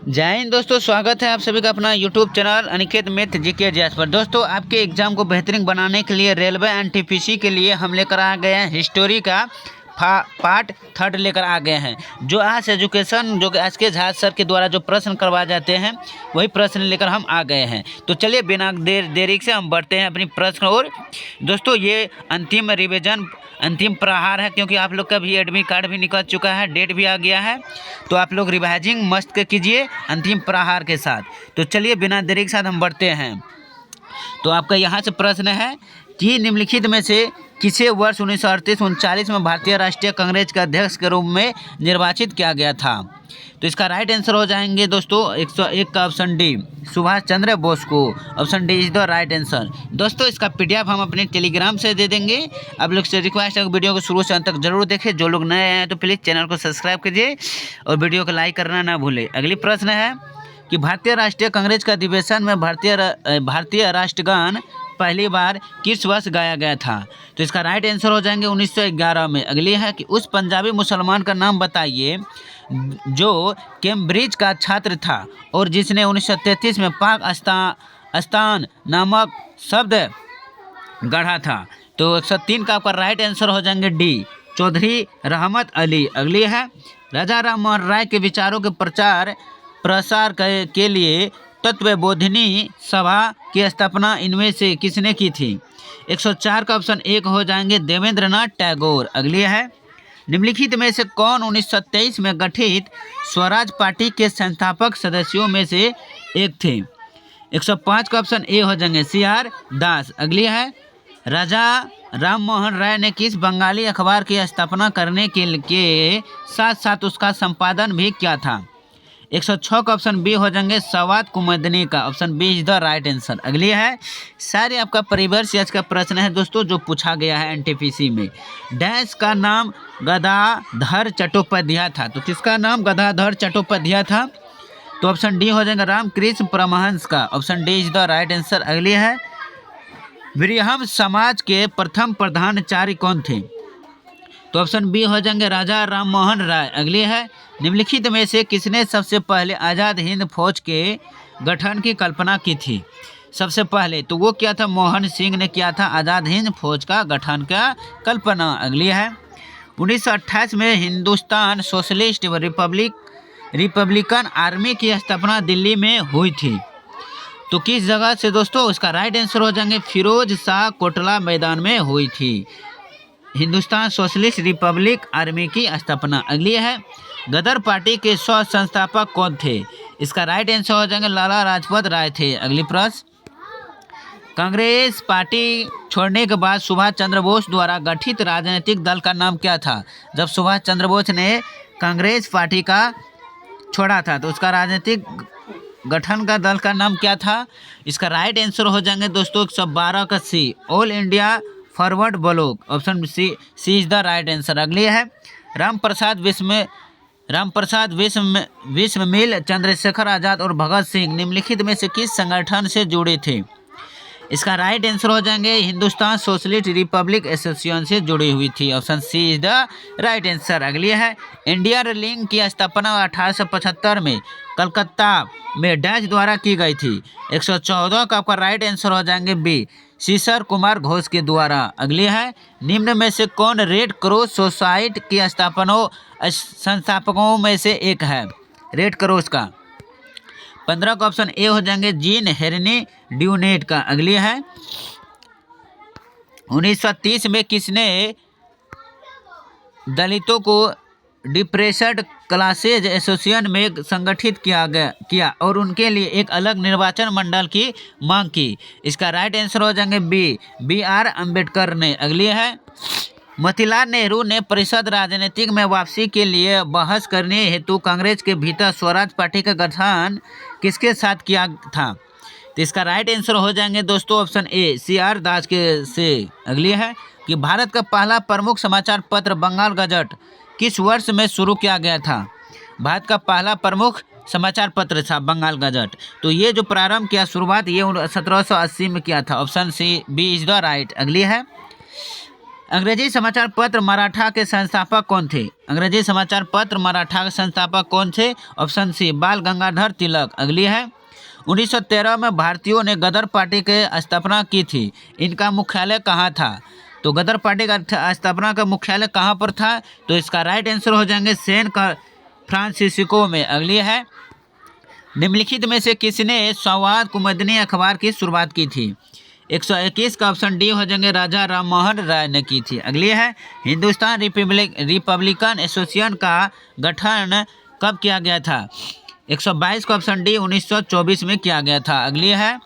जय हिंद दोस्तों, स्वागत है आप सभी का अपना यूट्यूब चैनल अनिकेत मित्र जीके जैस पर। दोस्तों, आपके एग्जाम को बेहतरीन बनाने के लिए रेलवे एनटीपीसी के लिए हम लेकर आ गए हैं हिस्टोरी का पार्ट 3 लेकर आ गए हैं। जो आज एजुकेशन जो आज के झा सर के द्वारा जो प्रश्न करवाए जाते हैं वही प्रश्न लेकर हम आ गए हैं। तो चलिए बिना देरी से हम बढ़ते हैं अपनी प्रश्न और। दोस्तों, ये अंतिम रिवीजन अंतिम प्रहार है, क्योंकि आप लोग का भी एडमिट कार्ड भी निकल चुका है, डेट भी आ गया है। तो आप लोग रिवाइजिंग मस्त कीजिए अंतिम प्रहार के साथ। तो चलिए बिना देरी के साथ हम बढ़ते हैं। तो आपका यहाँ से प्रश्न है कि निम्नलिखित में से किसे वर्ष 1938-39 में भारतीय राष्ट्रीय कांग्रेस के अध्यक्ष के रूप में निर्वाचित किया गया था। तो इसका राइट आंसर हो जाएंगे दोस्तों 101 का ऑप्शन डी, सुभाष चंद्र बोस को। Option D is the right answer. दोस्तों, इसका पीडीएफ हम अपने टेलीग्राम से दे देंगे। आप लोग से रिक्वेस्ट है वीडियो को शुरू से अंत तक जरूर देखें। जो लोग नए हैं तो प्लीज़ चैनल को सब्सक्राइब कीजिए और वीडियो को लाइक करना ना भूलें। अगली प्रश्न है कि भारतीय राष्ट्रीय कांग्रेस का अधिवेशन में भारतीय राष्ट्रगान पहली बार किस वर्ष गाया गया था। तो इसका राइट आंसर हो जाएंगे 1911 में। अगली है कि उस पंजाबी मुसलमान का नाम बताइए जो कैम्ब्रिज का छात्र था और जिसने 1933 में पाकिस्तान नामक शब्द गढ़ा था। तो 103 का आपका राइट आंसर हो जाएंगे डी, चौधरी रहमत अली। अगली है राजा राम मोहन राय के विचारों के प्रचार प्रसार के लिए तत्वबोधिनी सभा की स्थापना इनमें से किसने की थी। 104 का ऑप्शन एक हो जाएंगे देवेंद्रनाथ टैगोर। अगली है निम्नलिखित में से कौन 1923 में गठित स्वराज पार्टी के संस्थापक सदस्यों में से एक थे। 105 का ऑप्शन ए हो जाएंगे CR दास। अगली है राजा राम मोहन राय ने किस बंगाली अखबार की स्थापना करने के साथ साथ उसका संपादन भी किया था। 106 का ऑप्शन बी हो जाएंगे सवाद कुमुदनी का। Option B is the right answer. अगली है सारे आपका परिवर्ष याच का प्रश्न है दोस्तों, जो पूछा गया है एनटीपीसी में। डैश का नाम गदाधर चट्टोपाध्याय था। तो किसका नाम गदाधर चट्टोपाध्याय था। तो ऑप्शन डी हो जाएगा रामकृष्ण परमहंस का। Option D is the right answer. अगली है ब्रिहम समाज के प्रथम प्रधानाचार्य कौन थे। तो ऑप्शन बी हो जाएंगे राजा राम मोहन राय। अगली है निम्नलिखित में से किसने सबसे पहले आज़ाद हिंद फौज के गठन की कल्पना की थी। सबसे पहले तो वो क्या था, मोहन सिंह ने किया था आज़ाद हिंद फौज का गठन का कल्पना। अगली है 1928 में हिंदुस्तान सोशलिस्ट रिपब्लिकन आर्मी की स्थापना दिल्ली में हुई थी। तो किस जगह से दोस्तों, इसका राइट आंसर हो जाएंगे फिरोज शाह कोटला मैदान में हुई थी हिंदुस्तान सोशलिस्ट रिपब्लिक आर्मी की स्थापना। अगली है गदर पार्टी के 100 संस्थापक कौन थे। इसका राइट आंसर हो जाएंगे लाला लाजपत राय थे। अगली प्रश्न कांग्रेस पार्टी छोड़ने के बाद सुभाष चंद्र बोस द्वारा गठित राजनीतिक दल का नाम क्या था। जब सुभाष चंद्र बोस ने कांग्रेस पार्टी का छोड़ा था तो उसका राजनीतिक गठन का दल का नाम क्या था। इसका राइट आंसर हो जाएंगे दोस्तों 112 का C, all India forward block. Option C is the right answer. अगली है रामप्रसाद विश्वमिल चंद्रशेखर आजाद और भगत सिंह निम्नलिखित में से किस संगठन से जुड़े थे। इसका राइट आंसर हो जाएंगे हिंदुस्तान सोशलिस्ट रिपब्लिक एसोसिएशन से जुड़ी हुई थी। Option C is the right answer. अगली है इंडिया रेलिंग की स्थापना 1875 में कलकत्ता में डैश द्वारा की गई थी। 114 का आपका राइट आंसर हो जाएंगे बी, सीसर कुमार घोष के द्वारा। अगली है निम्न में से कौन रेड क्रॉस सोसाइटी की संस्थापकों में से एक है। रेड क्रॉस का 15 का ऑप्शन ए हो जाएंगे जीन हेनरी ड्यूनेट का। अगली है 1930 में किसने दलितों को डिप्रेस्ड क्लासेज एसोसिएशन में संगठित किया और उनके लिए एक अलग निर्वाचन मंडल की मांग की। इसका राइट आंसर हो जाएंगे BR अम्बेडकर ने। अगली है मोतीलाल नेहरू ने परिषद राजनीतिक में वापसी के लिए बहस करने हेतु कांग्रेस के भीतर स्वराज पार्टी का गठन किसके साथ किया था। तो इसका राइट आंसर हो जाएंगे दोस्तों ऑप्शन ए, CR दास के से। अगली है कि भारत का पहला प्रमुख समाचार पत्र बंगाल गजट किस वर्ष में शुरू किया गया था। भारत का पहला प्रमुख समाचार पत्र था बंगाल गजट। तो ये जो प्रारंभ किया शुरुआत ये 1780 में किया था। Option C B is the right. अगली है अंग्रेजी समाचार पत्र मराठा के संस्थापक कौन थे? अंग्रेजी समाचार पत्र मराठा के संस्थापक कौन थे? ऑप्शन सी बाल गंगाधर तिलक। अगली है 1913 में भारतीयों ने गदर पार्टी की स्थापना की थी। इनका मुख्यालय कहाँ था? तो गदर पार्टी का स्थापना का मुख्यालय कहाँ पर था? तो इसका राइट आंसर हो जाएंगे सैन फ्रांसिस्को में। अगली है निम्नलिखित में से किसने संवाद कुमुदनी अखबार की शुरुआत की थी? 121 का ऑप्शन डी हो जाएंगे राजा राम मोहन राय ने की थी। अगली है हिंदुस्तान रिपब्लिकन एसोसिएशन का गठन कब किया गया था? 122 का ऑप्शन डी 1924 में किया गया था। अगली है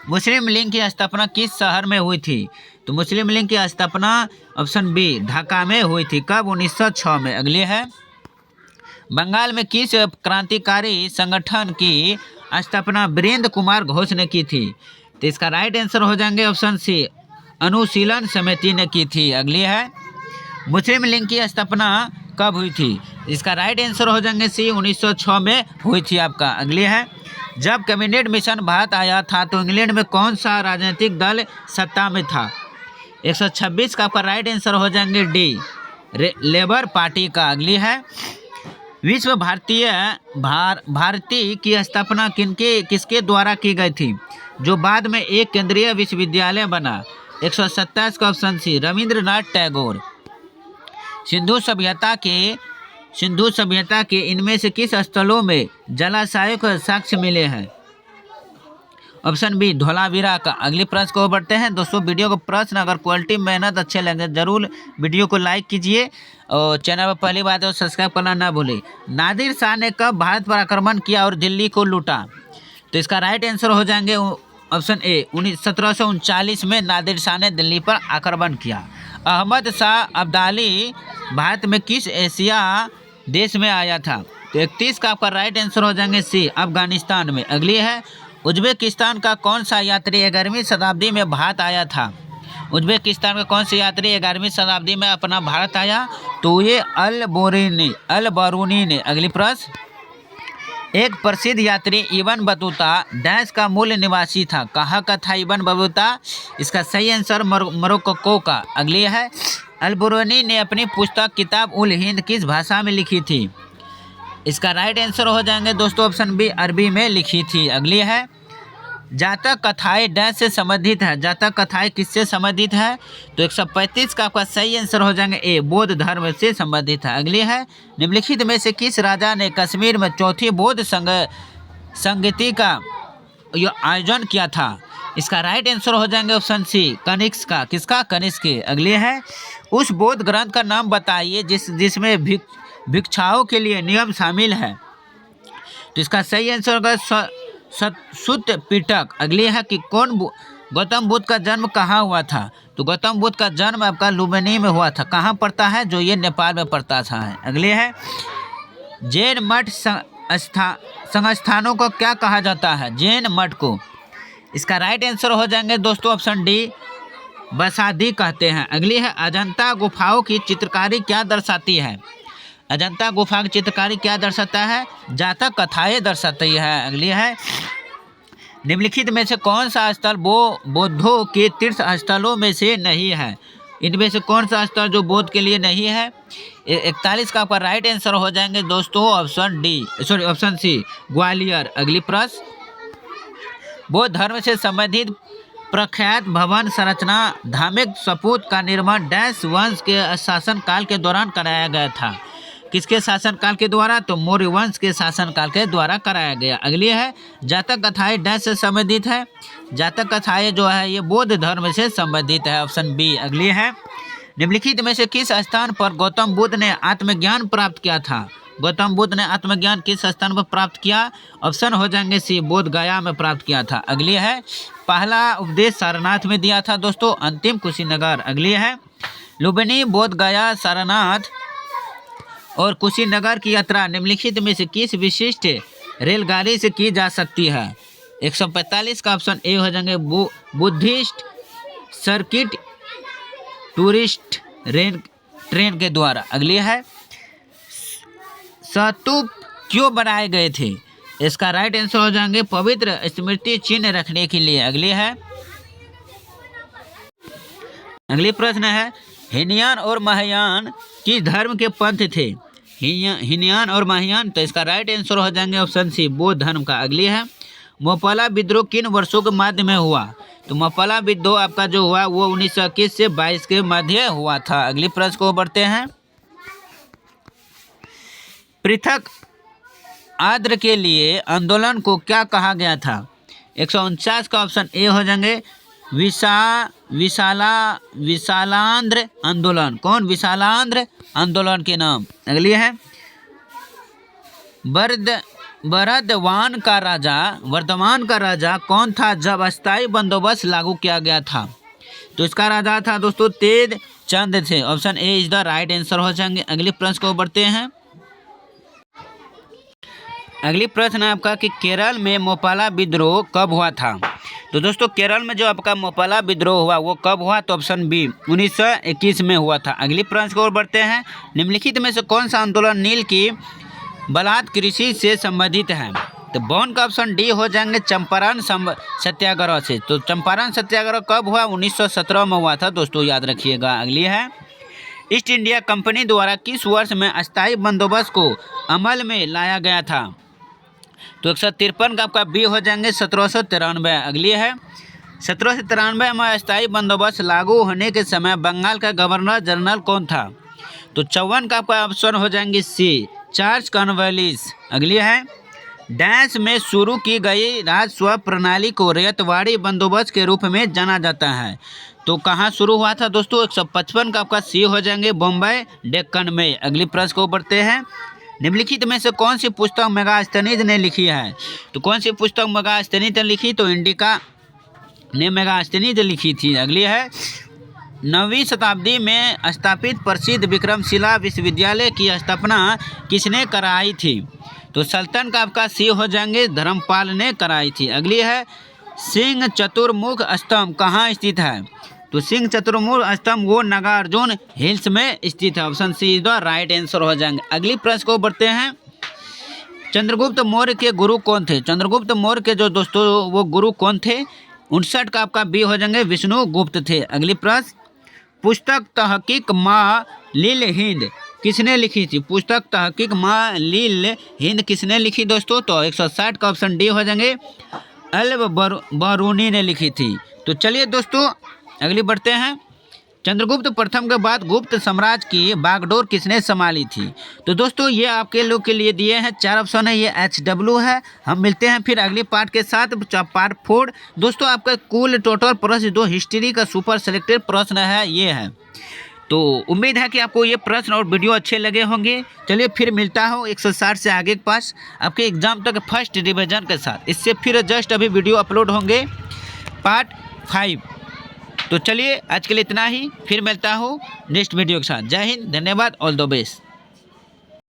मुस्लिम लीग की स्थापना किस शहर में हुई थी? तो मुस्लिम लीग की स्थापना ऑप्शन बी ढाका में हुई थी। कब? 1906 में। अगली है बंगाल में किस क्रांतिकारी संगठन की स्थापना वीरेंद्र कुमार घोष ने की थी? तो इसका राइट आंसर हो जाएंगे ऑप्शन सी अनुशीलन समिति ने की थी। अगली है मुस्लिम लीग की स्थापना कब हुई थी? इसका राइट आंसर हो जाएंगे सी 1906 में हुई थी आपका। अगली है जब कैबिनेट मिशन भारत आया था तो इंग्लैंड में कौन सा राजनीतिक दल सत्ता में था? 126 का आपका राइट आंसर हो जाएंगे डी लेबर पार्टी का। अगली है विश्व भारती की स्थापना किसके द्वारा की गई थी जो बाद में एक केंद्रीय विश्वविद्यालय बना? 127 का ऑप्शन सी रविंद्रनाथ टैगोर। सिंधु सभ्यता के इनमें से किस स्थलों में जलाशयों के साक्ष्य मिले हैं? ऑप्शन बी धोलावीरा का। अगले प्रश्न को बढ़ते हैं दोस्तों। वीडियो को प्रश्न अगर क्वालिटी मेहनत अच्छे लगे जरूर वीडियो को लाइक कीजिए और चैनल पर पहली बात है सब्सक्राइब करना ना भूलें। नादिर शाह ने कब भारत पर आक्रमण किया और दिल्ली को लूटा? तो इसका राइट आंसर हो जाएंगे ऑप्शन ए 1739 में नादिर शाह ने दिल्ली पर आक्रमण किया। अहमद शाह अब्दाली भारत में किस एशिया देश में आया था? तो 31 का आपका राइट आंसर हो जाएंगे सी अफगानिस्तान में। अगली है उज्बेकिस्तान का कौन सा यात्री 11वीं शताब्दी में भारत आया था? उज्बेकिस्तान का कौन सा यात्री 11वीं शताब्दी में अपना भारत आया? तो ये अल बरूनी ने। अगली प्रश्न एक प्रसिद्ध यात्री इब्न बतूता डैश का मूल निवासी था। कहाँ का था इब्न बतूता? इसका सही आंसर मोरक्को का। अगली है अल बरूनी ने अपनी पुस्तक किताब उल हिंद किस भाषा में लिखी थी? इसका राइट आंसर हो जाएंगे दोस्तों ऑप्शन बी अरबी में लिखी थी। अगली है जातक कथाएं डैश से संबंधित है। जातक कथाएं किससे संबंधित है? तो 135 का आपका सही आंसर हो जाएंगे ए बौद्ध धर्म से संबंधित है। अगली है निम्नलिखित में से किस राजा ने कश्मीर में चौथी बौद्ध संगति का आयोजन किया था? इसका राइट आंसर हो जाएंगे ऑप्शन सी कनिष्क का। किसका? कनिष्क के। अगली है उस बौद्ध ग्रंथ का नाम बताइए जिसमें भिक्षाओं के लिए नियम शामिल है। तो इसका सही आंसर होगा सुत्त पिटक। अगली है कि गौतम बुद्ध का जन्म कहाँ हुआ था? तो गौतम बुद्ध का जन्म आपका लुम्बिनी में हुआ था। कहाँ पड़ता है? जो ये नेपाल में पड़ता था। अगली है जैन मठ संस्थानों को क्या कहा जाता है? जैन मठ को। इसका राइट आंसर हो जाएंगे दोस्तों ऑप्शन डी बसादी कहते हैं। अगली है अजंता गुफाओं की चित्रकारी क्या दर्शाती है? अजंता गुफा की चित्रकारी क्या दर्शाता है? जातक कथाएं दर्शाती है। अगली है निम्नलिखित में से कौन सा स्थल बौद्धों के तीर्थ स्थलों में से नहीं है? इनमें से कौन सा स्थल जो बौद्ध के लिए नहीं है? 41 का आपका राइट आंसर हो जाएंगे दोस्तों ऑप्शन सी ग्वालियर। अगली प्रश्न बौद्ध धर्म से संबंधित प्रख्यात भवन संरचना धार्मिक सपूत का निर्माण डैश वंश के शासनकाल के दौरान कराया गया था। किसके शासनकाल के द्वारा? तो मौर्य वंश के शासनकाल के द्वारा कराया गया। अगली है जातक कथाएं डैश से संबंधित है। जातक कथाएं जो है ये बौद्ध धर्म से संबंधित है, ऑप्शन बी। अगली है निम्नलिखित में से किस स्थान पर गौतम बुद्ध ने आत्मज्ञान प्राप्त किया था? गौतम बुद्ध ने आत्मज्ञान किस स्थान पर प्राप्त किया? ऑप्शन हो जाएंगे सी बोध गया में प्राप्त किया था। अगली है पहला उपदेश सारनाथ में दिया था दोस्तों, अंतिम कुशीनगर। अगली है लुम्बिनी बोध गया सारनाथ और कुशीनगर की यात्रा निम्नलिखित में से किस विशिष्ट रेलगाड़ी से की जा सकती है? 145 का ऑप्शन ए हो जाएंगे बुद्धिस्ट सर्किट टूरिस्ट ट्रेन के द्वारा। अगली है स्तूप क्यों बनाए गए थे? इसका राइट आंसर हो जाएंगे पवित्र स्मृति चिन्ह रखने के लिए। अगली है अगली प्रश्न है हीनयान और महायान किस धर्म के पंथ थे? हीनयान और महायान, तो इसका राइट आंसर हो जाएंगे ऑप्शन सी, बौद्ध धर्म का। अगली है, मोपाला विद्रोह किन वर्षों के मध्य में हुआ? तो मोपाला विद्रोह आपका जो हुआ वो 1921 से 22 के मध्य हुआ था। अगली प्रश्न को बढ़ते हैं। पृथक आर्द्र के लिए आंदोलन को क्या कहा गया था? 149 का ऑप्शन ए हो जाएंगे, विशालांध्र आंदोलन। कौन? विशालांध्र आंदोलन के नाम। अगली है, वर्धमान का राजा कौन था जब अस्थायी बंदोबस्त लागू किया गया था? तो इसका राजा था दोस्तों तेज चंद थे। Option A is the right answer हो जाएंगे। अगली प्रश्न को बढ़ते हैं। अगली प्रश्न है आपका कि केरल में मोपाला विद्रोह कब हुआ था? तो दोस्तों केरल में जो आपका मोपाला विद्रोह हुआ वो कब हुआ? तो ऑप्शन बी 1921 में हुआ था। अगली प्रश्न को बढ़ते हैं। निम्नलिखित में से कौन सा आंदोलन नील की बलात् कृषि से संबंधित है? तो बॉन का ऑप्शन डी हो जाएंगे, चंपारण सत्याग्रह से। तो चंपारण सत्याग्रह कब हुआ? 1917 में हुआ था दोस्तों, याद रखिएगा। अगली है, ईस्ट इंडिया कंपनी द्वारा किस वर्ष में अस्थायी बंदोबस्त को अमल में लाया गया था? तो 153 का आपका बी हो जाएंगे, 1793। अगली है, 1793 में अस्थायी बंदोबस्त लागू होने के समय बंगाल का गवर्नर जनरल कौन था? तो 54 का आपका ऑप्शन हो जाएंगे सी, चार्ल्स कॉर्नवालिस। अगली है, डैश में शुरू की गई राजस्व प्रणाली को रैयतवाड़ी बंदोबस्त के रूप में जाना जाता है। तो कहाँ शुरू हुआ था दोस्तों? 155 का आपका सी हो जाएंगे, बम्बई डेक्कन में। अगली प्रश्न को बढ़ते हैं। निम्नलिखित में से कौन सी पुस्तक मेगास्थनीज ने लिखी है? तो कौन सी पुस्तक मेगास्थनीज ने लिखी? तो इंडिका ने मेगास्थनीज लिखी थी। अगली है, 9वीं शताब्दी में स्थापित प्रसिद्ध विक्रमशिला विश्वविद्यालय की स्थापना किसने कराई थी? तो सल्तन का आपका सी हो जाएंगे, धर्मपाल ने कराई थी। अगली है, सिंह चतुर्मुख स्तंभ कहाँ स्थित है? तो सिंह चतुर्मुख स्तंभ वो नागार्जुन हिल्स में स्थित है। Option C is the right answer हो जाएंगे। अगली प्रश्न को बढ़ते हैं। चंद्रगुप्त मौर्य के गुरु कौन थे? चंद्रगुप्त मौर्य के जो दोस्तों वो गुरु कौन थे? 59 का आपका बी हो जाएंगे, विष्णु गुप्त थे। अगली प्रश्न, पुस्तक तहकीक माँ लील हिंद किसने लिखी थी? पुस्तक तहकीक माँ लील हिंद किसने लिखी दोस्तों? तो 160 का ऑप्शन डी हो जाएंगे, अल बरूनी ने लिखी थी। तो चलिए दोस्तों अगली बढ़ते हैं। चंद्रगुप्त प्रथम के बाद गुप्त साम्राज्य की बागडोर किसने संभाली थी? तो दोस्तों ये आपके लोग के लिए दिए हैं 4 ऑप्शन है, ये HW है। हम मिलते हैं फिर अगली पार्ट के साथ, पार्ट 4। दोस्तों आपका कुल टोटल प्रश्न जो हिस्ट्री का सुपर सेलेक्टेड प्रश्न है ये है। तो उम्मीद है कि आपको ये प्रश्न और वीडियो अच्छे लगे होंगे। चलिए फिर मिलता हूँ 160 से आगे के पास आपके एग्जाम तक फर्स्ट रिवीजन के साथ। इससे फिर जस्ट अभी वीडियो अपलोड होंगे पार्ट 5। तो चलिए आज के लिए इतना ही, फिर मिलता हूँ नेक्स्ट वीडियो के साथ। जय हिंद, धन्यवाद, ऑल द बेस्ट।